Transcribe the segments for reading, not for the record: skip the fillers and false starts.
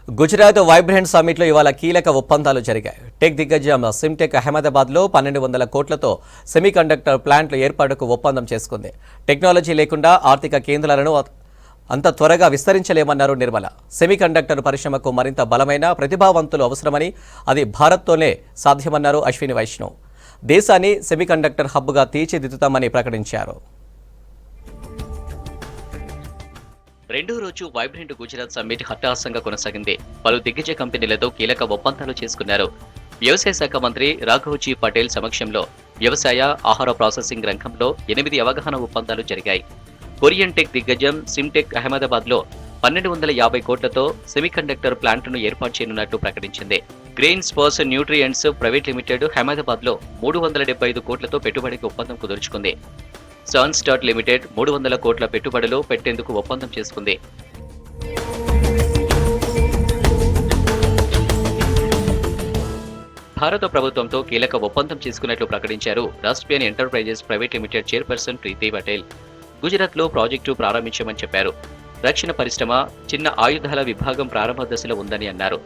Gujarat vibrant సమ్మిట్లో ఇవాళ కీలక ఒప్పందాలు జరిగాయి. టెక్ దిగ్గజం సిమ్టెక్ అహ్మదాబాద్లో 1200 కోట్లతో సెమీకండక్టర్ ప్లాంట్ల ఏర్పాటుకు ఒప్పందం చేసుకుంది. టెక్నాలజీ లేకుండా ఆర్థిక కేంద్రాలను అంత త్వరగా విస్తరించలేమన్నారు నిర్మల. సెమీకండక్టర్ పరిశ్రమకు మరింత బలమైన ప్రతిభావంతులు అవసరమని, అది భారత్తోనే సాధ్యమన్నారు అశ్విని వైష్ణవ్. దేశాన్ని సెమీకండక్టర్ హబ్గా తీర్చిదిద్దుతామని ప్రకటించారు. రెండో రోజు వైబ్రెంట్ గుజరాత్ సమ్మిట్ హఠాత్తుగా కొనసాగింది. పలు దిగ్గజ కంపెనీలతో కీలక ఒప్పందాలు చేసుకున్నారు. వ్యవసాయ శాఖ మంత్రి రాఘవ్జీ పటేల్ సమక్షంలో వ్యవసాయ, ఆహార ప్రాసెసింగ్ రంగంలో 8 అవగాహన ఒప్పందాలు జరిగాయి. కొరియన్ టెక్ దిగ్గజం సిమ్టెక్ అహ్మదాబాద్లో 1250 కోట్లతో సెమీకండక్టర్ ప్లాంట్ను ఏర్పాటు చేయనున్నట్టు ప్రకటించింది. Grain Spurs nutrients private limited అహ్మదాబాద్లో 375 కోట్లతో పెట్టుబడికి ఒప్పందం కుదుర్చుకుంది. సన్స్టార్ట్ లిమిటెడ్ 300 కోట్ల పెట్టుబడులు పెట్టేందుకు ఒప్పందం చేసుకుంది. భారత ప్రభుత్వంతో కీలక ఒప్పందం చేసుకున్నట్లు ప్రకటించారు Rashtriya enterprises private limited chairperson Preeti Patel. గుజరాత్లో ప్రాజెక్టు ప్రారంభించామని చెప్పారు. రక్షణ పరిశ్రమ, చిన్న ఆయుధాల విభాగం ప్రారంభ దశలో ఉందని అన్నారు.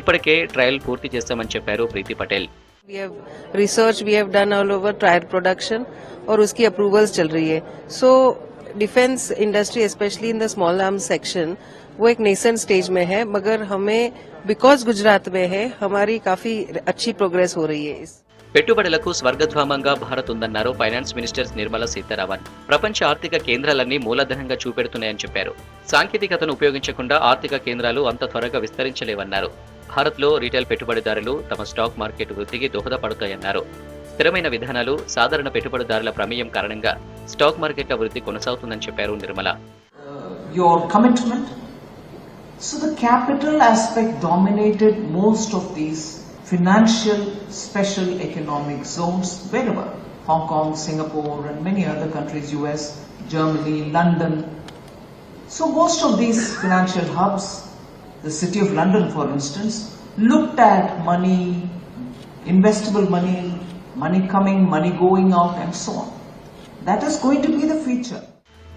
ఇప్పటికే ట్రయల్ పూర్తి చేస్తామని చెప్పారు ప్రీతి Patel. We have research we have done all over trial production और उसकी approvals चल रही है. So defense industry especially in the small arms section वो एक nascent stage में है, मगर हमें because गुजरात में है हमारी काफी अच्छी प्रोग्रेस हो रही है. పెట్టుబడులకు స్వర్గద్వామంగా భారత్ ఉందన్నారు ఫైనాన్స్ మినిస్టర్ నిర్మలా సీతారామన్. ప్రపంచ ఆర్థిక కేంద్రాలన్నీ మూలధనంగా చూపెడుతున్నాయని చెప్పారు. సాంకేతికతను ఉపయోగించకుండా ఆర్థిక కేంద్రాలు అంత త్వరగా విస్తరించలేవన్నారు. భారత్లో రీటైల్ పెట్టుబడిదారులు తమ స్టాక్ మార్కెట్ వృద్ధికి దోహదపడతాయన్నారు. స్థిరమైన విధానాలు, సాధారణ పెట్టుబడిదారుల ప్రమేయం కారణంగా స్టాక్ మార్కెట్ల వృద్ధి కొనసాగుతుందని చెప్పారు Nirmala. Your commitment. So the capital aspect dominated most of these financial special economic zones wherever. Hong Kong, Singapore and many other countries, US, Germany, London. So most of these financial hubs, the city of London for instance, looked at money, investable money, money coming, money going out and so on. That is going to be the future.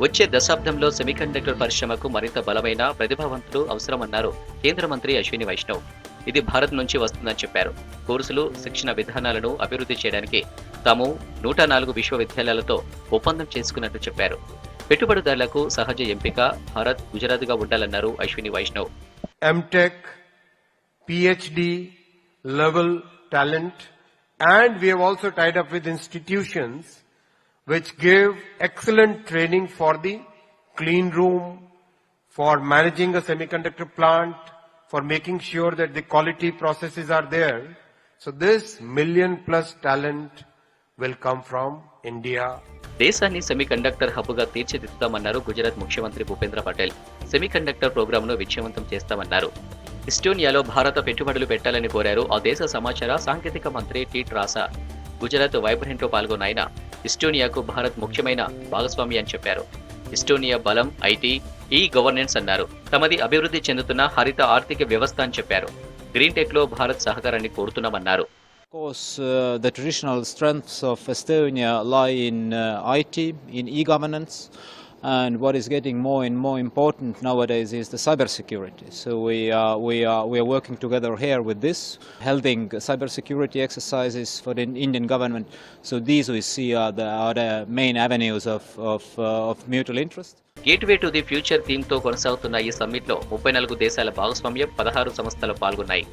వచ్చే దశాబ్దంలో semiconductor పరిశ్రమకు మరింత బలమైన ప్రతిభావంతులు అవసరమన్నారు కేంద్ర మంత్రి అశ్విని వైష్ణవ్. ఇది భారత్ నుంచి వస్తుందని చెప్పారు. కోర్సులు, శిక్షణ విధానాలను అభివృద్ధి చేయడానికి తాము 104 విశ్వవిద్యాలయాలతో ఒప్పందం చేసుకున్నట్టు చెప్పారు. పెట్టుబడిదారులకు సహజ ఎంపిక భారత్, గుజరాత్గా ఉండాలన్నారు Ashwini Vaishnaw. MTech, PhD level talent, and we have also tied up with institutions which give excellent training for the clean room, for managing a semiconductor plant, for making sure that the quality processes are there. So this $1 million+ talent will come from India. దేశాన్ని semiconductor హబ్గా తీర్చిదిద్దుతామన్నారు గుజరాత్ ముఖ్యమంత్రి Bhupendra Patel. Semiconductor ప్రోగ్రాంను విజయవంతం చేస్తామన్నారు. ఇస్టోనియాలో భారత పెట్టుబడులు పెట్టాలని కోరారు ఆ దేశ సమాచార సాంకేతిక మంత్రి టీ ట్రాసా. గుజరాత్ వైబ్రెంట్లో పాల్గొన్న ఆయన ఇస్టోనియాకు భారత్ ముఖ్యమైన భాగస్వామి అని చెప్పారు. ఇస్టోనియా బలం ఐటీ, ఈ గవర్నెన్స్ అన్నారు. తమది అభివృద్ధి చెందుతున్న హరిత ఆర్థిక వ్యవస్థ అని చెప్పారు. గ్రీన్ టెక్ లో భారత్ సహకారాన్ని కోరుతున్నామన్నారు. Of course, the traditional strengths of Estonia lie in IT, in e-governance, and what is getting more and more important nowadays is the cybersecurity. So we are working together here with this, holding cybersecurity exercises for the Indian government. So these we see are the main avenues of mutual interest. Gateway to the future theme తో కొనసాగుతున్న ఈ summit లో 34 దేశాల భాగస్వామ్యం, 16 సంస్థలు పాల్గొన్నాయి.